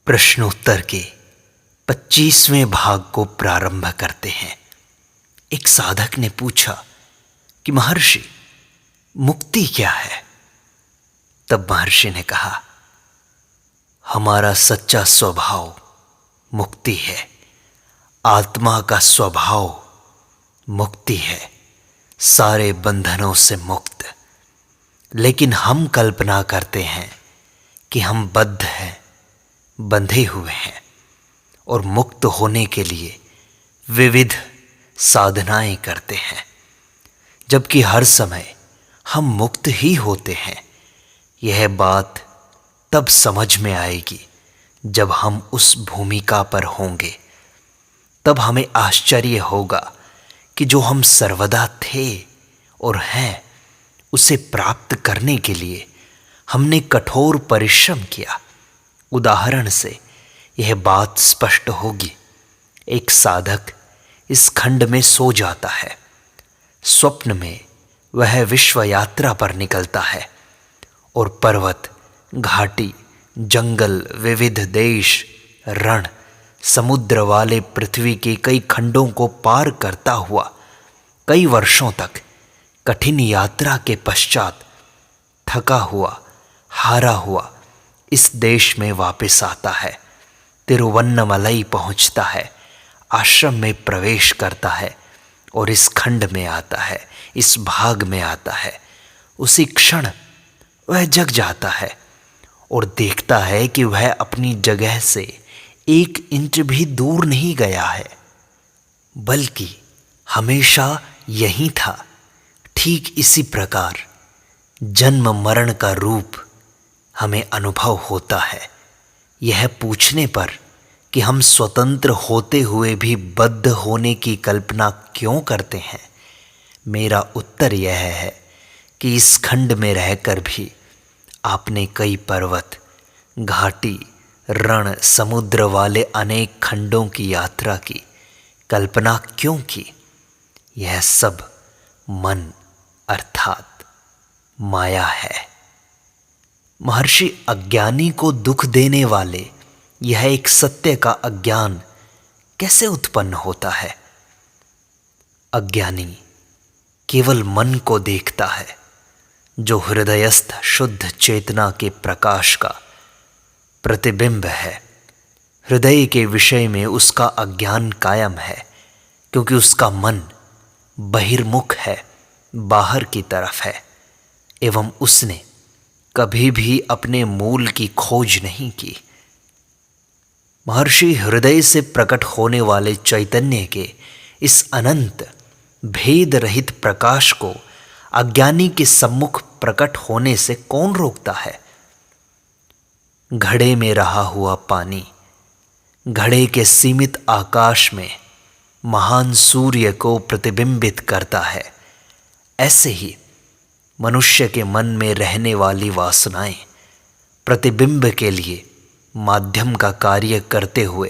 प्रश्नोत्तर के 25वें भाग को प्रारंभ करते हैं। एक साधक ने पूछा कि महर्षि, मुक्ति क्या है? तब महर्षि ने कहा, हमारा सच्चा स्वभाव मुक्ति है, आत्मा का स्वभाव मुक्ति है, सारे बंधनों से मुक्त। लेकिन हम कल्पना करते हैं कि हम बद्ध हैं, बंधे हुए हैं और मुक्त होने के लिए विविध साधनाएं करते हैं, जबकि हर समय हम मुक्त ही होते हैं। यह बात तब समझ में आएगी जब हम उस भूमिका पर होंगे। तब हमें आश्चर्य होगा कि जो हम सर्वदा थे और हैं, उसे प्राप्त करने के लिए हमने कठोर परिश्रम किया। उदाहरण से यह बात स्पष्ट होगी। एक साधक इस खंड में सो जाता है। स्वप्न में वह विश्व यात्रा पर निकलता है और पर्वत, घाटी, जंगल, विविध देश, रण, समुद्र वाले पृथ्वी के कई खंडों को पार करता हुआ कई वर्षों तक कठिन यात्रा के पश्चात थका हुआ, हारा हुआ इस देश में वापस आता है। तिरुवन्नमलई पहुंचता है, आश्रम में प्रवेश करता है और इस खंड में आता है, इस भाग में आता है। उसी क्षण वह जग जाता है और देखता है कि वह अपनी जगह से 1 इंच भी दूर नहीं गया है, बल्कि हमेशा यहीं था। ठीक इसी प्रकार जन्म मरण का रूप हमें अनुभव होता है। यह पूछने पर कि हम स्वतंत्र होते हुए भी बद्ध होने की कल्पना क्यों करते हैं, मेरा उत्तर यह है कि इस खंड में रहकर भी आपने कई पर्वत, घाटी, रण, समुद्र वाले अनेक खंडों की यात्रा की कल्पना क्यों की? यह सब मन अर्थात माया है। महर्षि, अज्ञानी को दुख देने वाले यह एक सत्य का अज्ञान कैसे उत्पन्न होता है? अज्ञानी केवल मन को देखता है, जो हृदयस्थ शुद्ध चेतना के प्रकाश का प्रतिबिंब है। हृदय के विषय में उसका अज्ञान कायम है, क्योंकि उसका मन बहिर्मुख है, बाहर की तरफ है, एवं उसने कभी भी अपने मूल की खोज नहीं की। महर्षि, हृदय से प्रकट होने वाले चैतन्य के इस अनंत भेद रहित प्रकाश को अज्ञानी के सम्मुख प्रकट होने से कौन रोकता है? घड़े में रहा हुआ पानी घड़े के सीमित आकाश में महान सूर्य को प्रतिबिंबित करता है। ऐसे ही मनुष्य के मन में रहने वाली वासनाएं प्रतिबिंब के लिए माध्यम का कार्य करते हुए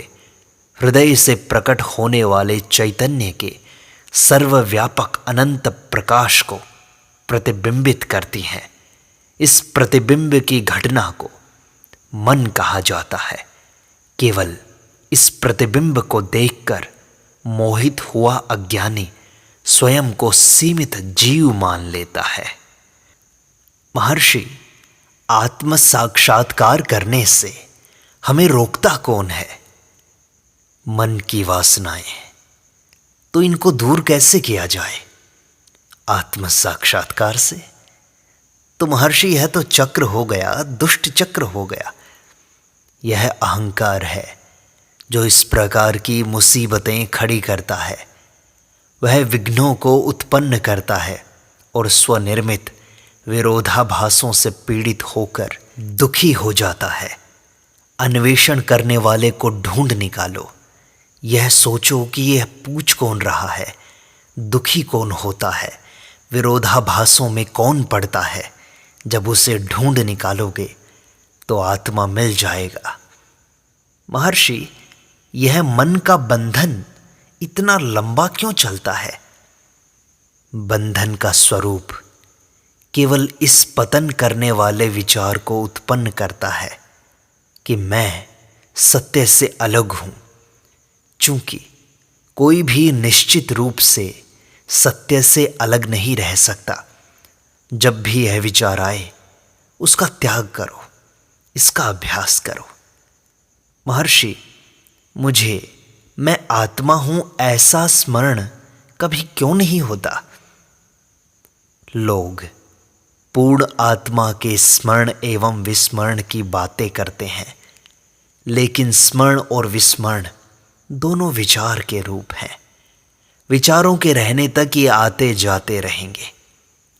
हृदय से प्रकट होने वाले चैतन्य के सर्वव्यापक अनंत प्रकाश को प्रतिबिंबित करती हैं। इस प्रतिबिंब की घटना को मन कहा जाता है। केवल इस प्रतिबिंब को देखकर मोहित हुआ अज्ञानी स्वयं को सीमित जीव मान लेता है। महर्षि, आत्म साक्षात्कार करने से हमें रोकता कौन है? मन की वासनाएं। तो इनको दूर कैसे किया जाए? आत्म साक्षात्कार से? तो महर्षि, यह तो चक्र हो गया, दुष्ट चक्र हो गया। यह अहंकार है जो इस प्रकार की मुसीबतें खड़ी करता है। वह विघ्नों को उत्पन्न करता है और स्वनिर्मित विरोधाभासों से पीड़ित होकर दुखी हो जाता है। अन्वेषण करने वाले को ढूंढ निकालो। यह सोचो कि यह पूछ कौन रहा है, दुखी कौन होता है, विरोधाभासों में कौन पड़ता है। जब उसे ढूंढ निकालोगे तो आत्मा मिल जाएगा। महर्षि, यह मन का बंधन इतना लंबा क्यों चलता है? बंधन का स्वरूप केवल इस पतन करने वाले विचार को उत्पन्न करता है कि मैं सत्य से अलग हूं, चूंकि कोई भी निश्चित रूप से सत्य से अलग नहीं रह सकता। जब भी यह विचार आए उसका त्याग करो, इसका अभ्यास करो। महर्षि, मुझे मैं आत्मा हूं ऐसा स्मरण कभी क्यों नहीं होता? लोग पूर्ण आत्मा के स्मरण एवं विस्मरण की बातें करते हैं, लेकिन स्मरण और विस्मरण दोनों विचार के रूप हैं। विचारों के रहने तक ये आते जाते रहेंगे,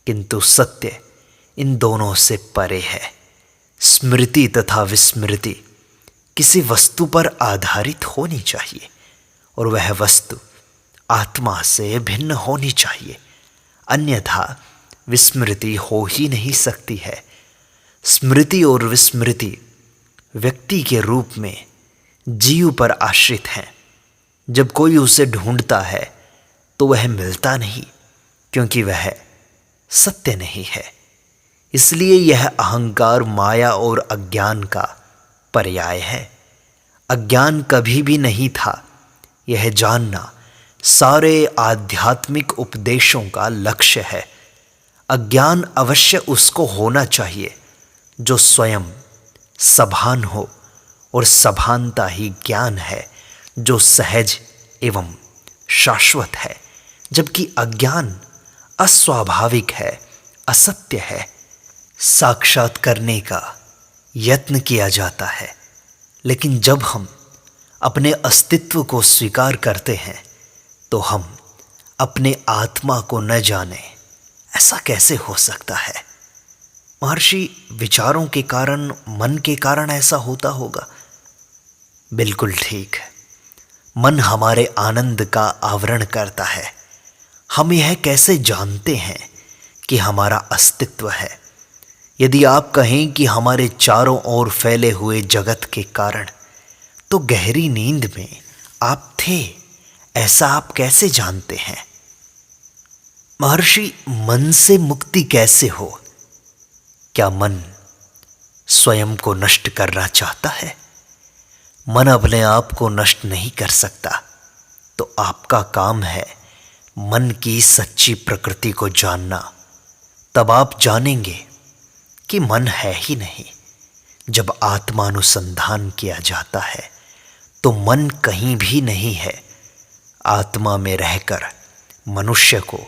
किंतु सत्य इन दोनों से परे है। स्मृति तथा विस्मृति किसी वस्तु पर आधारित होनी चाहिए और वह वस्तु आत्मा से भिन्न होनी चाहिए, अन्यथा विस्मृति हो ही नहीं सकती है। स्मृति और विस्मृति व्यक्ति के रूप में जीव पर आश्रित हैं। जब कोई उसे ढूंढता है तो वह मिलता नहीं, क्योंकि वह सत्य नहीं है। इसलिए यह अहंकार माया और अज्ञान का पर्याय है। अज्ञान कभी भी नहीं था, यह जानना सारे आध्यात्मिक उपदेशों का लक्ष्य है। अज्ञान अवश्य उसको होना चाहिए जो स्वयं सभान हो, और सभानता ही ज्ञान है जो सहज एवं शाश्वत है, जबकि अज्ञान अस्वाभाविक है, असत्य है। साक्षात करने का यत्न किया जाता है, लेकिन जब हम अपने अस्तित्व को स्वीकार करते हैं तो हम अपने आत्मा को न जाने, ऐसा कैसे हो सकता है? महर्षि, विचारों के कारण, मन के कारण ऐसा होता होगा। बिल्कुल ठीक है। मन हमारे आनंद का आवरण करता है। हम यह कैसे जानते हैं कि हमारा अस्तित्व है? यदि आप कहें कि हमारे चारों ओर फैले हुए जगत के कारण, तो गहरी नींद में आप थे, ऐसा आप कैसे जानते हैं? महर्षि, मन से मुक्ति कैसे हो? क्या मन स्वयं को नष्ट करना चाहता है? मन अपने आप को नष्ट नहीं कर सकता, तो आपका काम है मन की सच्ची प्रकृति को जानना। तब आप जानेंगे कि मन है ही नहीं। जब आत्मानुसंधान किया जाता है तो मन कहीं भी नहीं है। आत्मा में रहकर मनुष्य को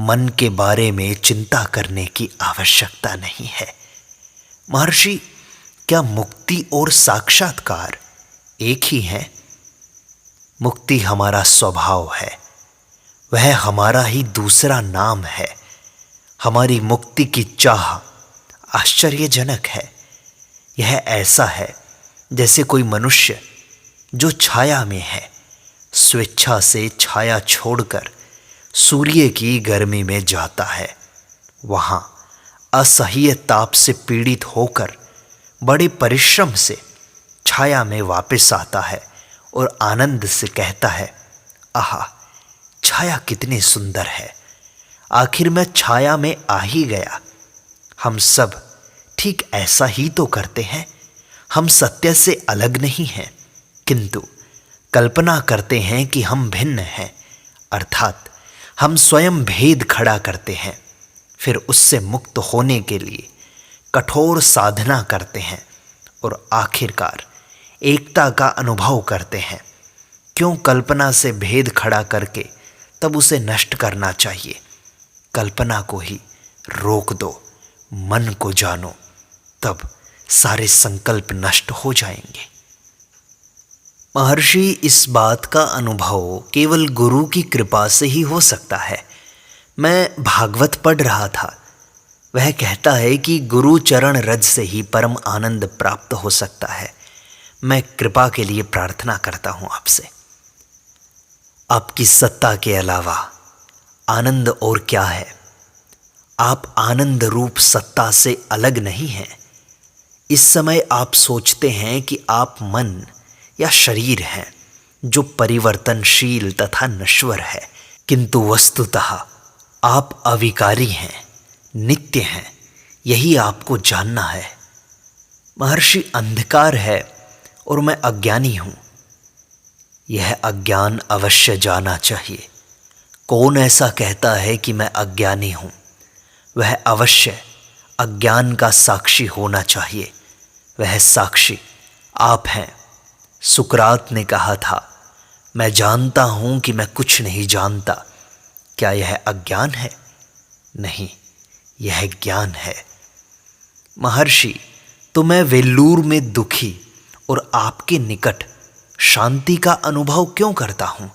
मन के बारे में चिंता करने की आवश्यकता नहीं है। महर्षि, क्या मुक्ति और साक्षात्कार एक ही है? मुक्ति हमारा स्वभाव है, वह हमारा ही दूसरा नाम है। हमारी मुक्ति की चाह आश्चर्यजनक है। यह ऐसा है जैसे कोई मनुष्य जो छाया में है, स्वेच्छा से छाया छोड़कर सूर्य की गर्मी में जाता है। वहां असह्य ताप से पीड़ित होकर बड़े परिश्रम से छाया में वापस आता है और आनंद से कहता है, आहा, छाया कितनी सुंदर है, आखिर मैं छाया में आ ही गया। हम सब ठीक ऐसा ही तो करते हैं। हम सत्य से अलग नहीं हैं, किंतु कल्पना करते हैं कि हम भिन्न हैं, अर्थात हम स्वयं भेद खड़ा करते हैं। फिर उससे मुक्त होने के लिए कठोर साधना करते हैं और आखिरकार एकता का अनुभव करते हैं। क्यों कल्पना से भेद खड़ा करके तब उसे नष्ट करना चाहिए? कल्पना को ही रोक दो, मन को जानो, तब सारे संकल्प नष्ट हो जाएंगे। महर्षि, इस बात का अनुभव केवल गुरु की कृपा से ही हो सकता है। मैं भागवत पढ़ रहा था, वह कहता है कि गुरु चरण रज से ही परम आनंद प्राप्त हो सकता है। मैं कृपा के लिए प्रार्थना करता हूं आपसे। आपकी सत्ता के अलावा आनंद और क्या है? आप आनंद रूप सत्ता से अलग नहीं हैं। इस समय आप सोचते हैं कि आप मन या शरीर हैं जो परिवर्तनशील तथा नश्वर है, किंतु वस्तुतः आप अविकारी हैं, नित्य हैं। यही आपको जानना है। महर्षि, अंधकार है और मैं अज्ञानी हूं। यह अज्ञान अवश्य जाना चाहिए। कौन ऐसा कहता है कि मैं अज्ञानी हूं? वह अवश्य अज्ञान का साक्षी होना चाहिए। वह साक्षी आप हैं। सुकरात ने कहा था, मैं जानता हूं कि मैं कुछ नहीं जानता। क्या यह अज्ञान है? नहीं, यह ज्ञान है। महर्षि, तो मैं वेल्लूर में दुखी और आपके निकट शांति का अनुभव क्यों करता हूं?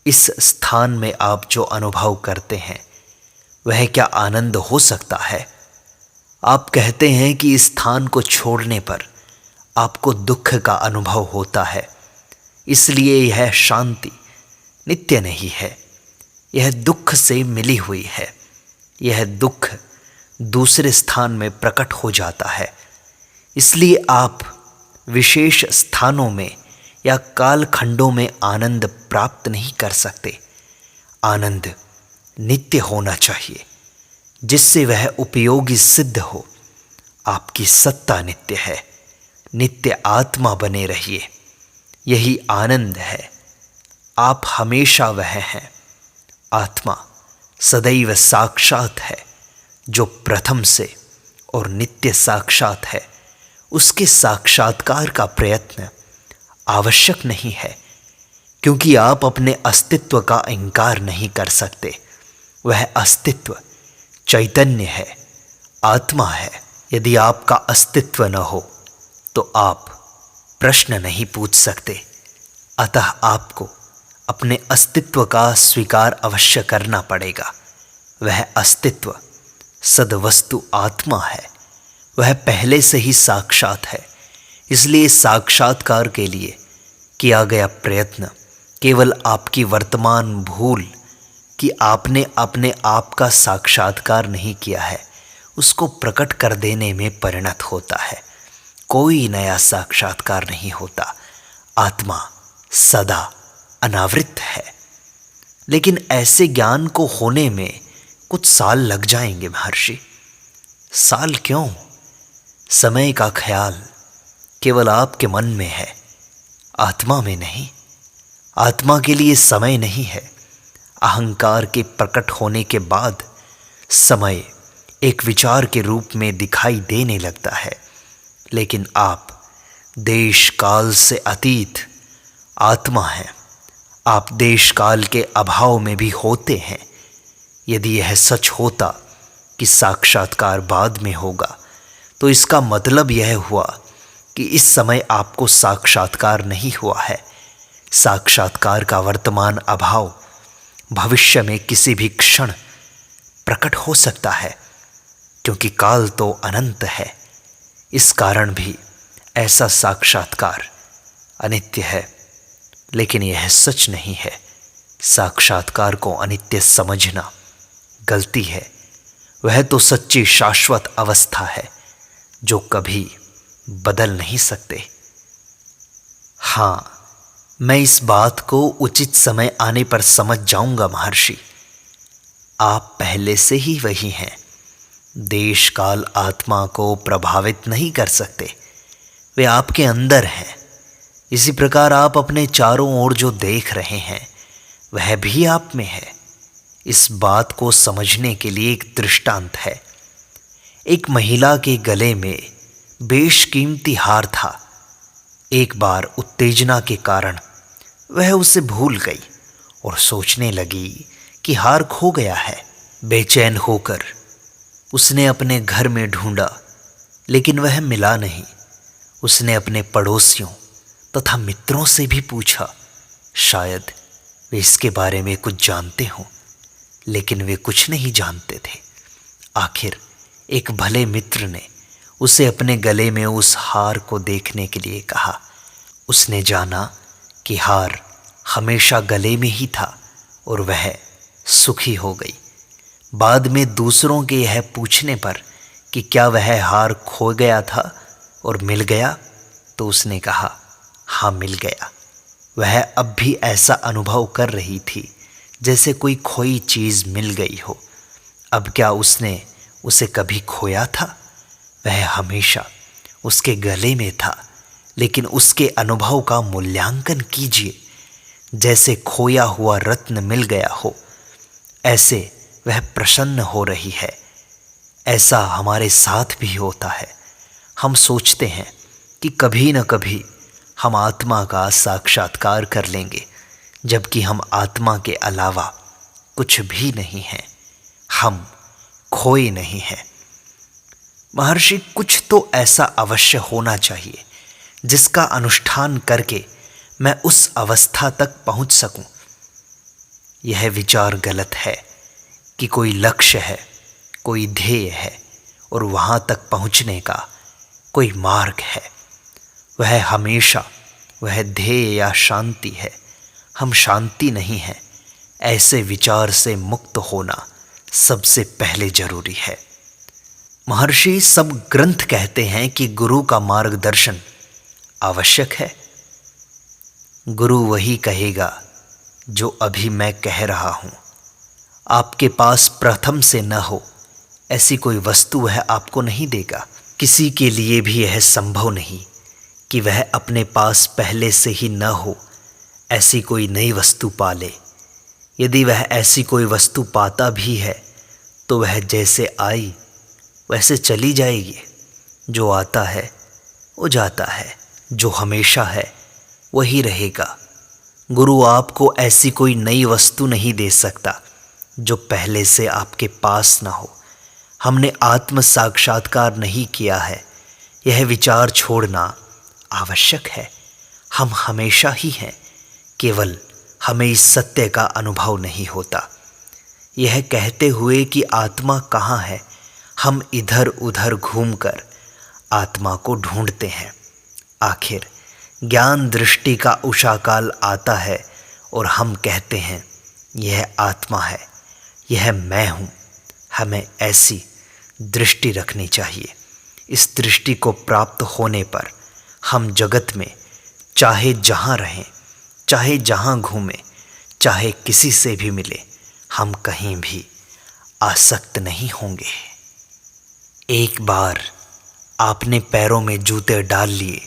इस स्थान में आप जो अनुभव करते हैं वह क्या आनंद हो सकता है? आप कहते हैं कि इस स्थान को छोड़ने पर आपको दुख का अनुभव होता है, इसलिए यह शांति नित्य नहीं है, यह दुख से मिली हुई है। यह दुख दूसरे स्थान में प्रकट हो जाता है, इसलिए आप विशेष स्थानों में या कालखंडों में आनंद प्राप्त नहीं कर सकते। आनंद नित्य होना चाहिए, जिससे वह उपयोगी सिद्ध हो। आपकी सत्ता नित्य है, नित्य आत्मा बने रहिए, यही आनंद है। आप हमेशा वह हैं। आत्मा सदैव साक्षात है, जो प्रथम से और नित्य साक्षात है। उसके साक्षात्कार का प्रयत्न आवश्यक नहीं है, क्योंकि आप अपने अस्तित्व का इंकार नहीं कर सकते। वह अस्तित्व चैतन्य है, आत्मा है। यदि आपका अस्तित्व न हो तो आप प्रश्न नहीं पूछ सकते। अतः आपको अपने अस्तित्व का स्वीकार अवश्य करना पड़ेगा। वह अस्तित्व सद्वस्तु आत्मा है, वह पहले से ही साक्षात है। इसलिए साक्षात्कार के लिए किया गया प्रयत्न केवल आपकी वर्तमान भूल कि आपने अपने आप का साक्षात्कार नहीं किया है, उसको प्रकट कर देने में परिणत होता है। कोई नया साक्षात्कार नहीं होता। आत्मा सदा अनावृत है। लेकिन ऐसे ज्ञान को होने में कुछ साल लग जाएंगे महर्षि। साल क्यों? समय का ख्याल केवल आपके मन में है, आत्मा में नहीं। आत्मा के लिए समय नहीं है। अहंकार के प्रकट होने के बाद समय एक विचार के रूप में दिखाई देने लगता है। लेकिन आप देश काल से अतीत आत्मा हैं। आप देश काल के अभाव में भी होते हैं। यदि यह सच होता कि साक्षात्कार बाद में होगा, तो इसका मतलब यह हुआ कि इस समय आपको साक्षात्कार नहीं हुआ है। साक्षात्कार का वर्तमान अभाव भविष्य में किसी भी क्षण प्रकट हो सकता है, क्योंकि काल तो अनंत है। इस कारण भी ऐसा साक्षात्कार अनित्य है। लेकिन यह सच नहीं है। साक्षात्कार को अनित्य समझना गलती है। वह तो सच्ची शाश्वत अवस्था है, जो कभी बदल नहीं सकते। हाँ, मैं इस बात को उचित समय आने पर समझ जाऊंगा महर्षि। आप पहले से ही वही हैं। देश काल आत्मा को प्रभावित नहीं कर सकते, वे आपके अंदर हैं। इसी प्रकार आप अपने चारों ओर जो देख रहे हैं वह भी आप में है। इस बात को समझने के लिए एक दृष्टांत है। एक महिला के गले में बेशकीमती हार था। एक बार उत्तेजना के कारण वह उसे भूल गई और सोचने लगी कि हार खो गया है। बेचैन होकर उसने अपने घर में ढूंढा, लेकिन वह मिला नहीं। उसने अपने पड़ोसियों तथा मित्रों से भी पूछा, शायद वे इसके बारे में कुछ जानते हों, लेकिन वे कुछ नहीं जानते थे। आखिर एक भले मित्र ने उसे अपने गले में उस हार को देखने के लिए कहा। उसने जाना कि हार हमेशा गले में ही था और वह सुखी हो गई। बाद में दूसरों के यह पूछने पर कि क्या वह हार खो गया था और मिल गया, तो उसने कहा, हाँ मिल गया। वह अब भी ऐसा अनुभव कर रही थी जैसे कोई खोई चीज़ मिल गई हो। अब क्या उसने उसे कभी खोया था? वह हमेशा उसके गले में था, लेकिन उसके अनुभव का मूल्यांकन कीजिए। जैसे खोया हुआ रत्न मिल गया हो, ऐसे वह प्रसन्न हो रही है। ऐसा हमारे साथ भी होता है। हम सोचते हैं कि कभी न कभी हम आत्मा का साक्षात्कार कर लेंगे, जबकि हम आत्मा के अलावा कुछ भी नहीं हैं। हम खोए नहीं हैं। महर्षि, कुछ तो ऐसा अवश्य होना चाहिए जिसका अनुष्ठान करके मैं उस अवस्था तक पहुंच सकूं। यह विचार गलत है कि कोई लक्ष्य है, कोई ध्येय है और वहां तक पहुंचने का कोई मार्ग है। वह हमेशा वह ध्येय या शांति है। हम शांति नहीं हैं। ऐसे विचार से मुक्त होना सबसे पहले जरूरी है। महर्षि, सब ग्रंथ कहते हैं कि गुरु का मार्गदर्शन आवश्यक है। गुरु वही कहेगा जो अभी मैं कह रहा हूं। आपके पास प्रथम से न हो ऐसी कोई वस्तु वह आपको नहीं देगा। किसी के लिए भी यह संभव नहीं कि वह अपने पास पहले से ही न हो ऐसी कोई नई वस्तु पाले। यदि वह ऐसी कोई वस्तु पाता भी है तो वह जैसे आई वैसे चली जाएगी। जो आता है वो जाता है, जो हमेशा है वही रहेगा। गुरु आपको ऐसी कोई नई वस्तु नहीं दे सकता जो पहले से आपके पास ना हो। हमने आत्म साक्षात्कार नहीं किया है, यह विचार छोड़ना आवश्यक है। हम हमेशा ही हैं, केवल हमें इस सत्य का अनुभव नहीं होता। यह कहते हुए कि आत्मा कहाँ है, हम इधर उधर घूमकर आत्मा को ढूंढते हैं। आखिर ज्ञान दृष्टि का उषाकाल आता है और हम कहते हैं यह आत्मा है, यह मैं हूँ। हमें ऐसी दृष्टि रखनी चाहिए। इस दृष्टि को प्राप्त होने पर हम जगत में चाहे जहाँ रहें, चाहे जहाँ घूमें, चाहे किसी से भी मिले, हम कहीं भी आसक्त नहीं होंगे। एक बार आपने पैरों में जूते डाल लिए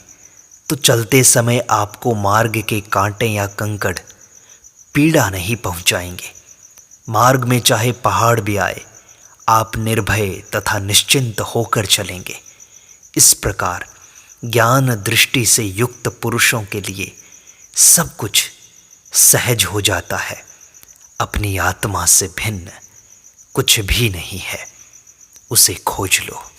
तो चलते समय आपको मार्ग के कांटे या कंकड़ पीड़ा नहीं पहुंचाएंगे। मार्ग में चाहे पहाड़ भी आए, आप निर्भय तथा निश्चिंत होकर चलेंगे। इस प्रकार ज्ञान दृष्टि से युक्त पुरुषों के लिए सब कुछ सहज हो जाता है। अपनी आत्मा से भिन्न कुछ भी नहीं है, उसे खोज लो।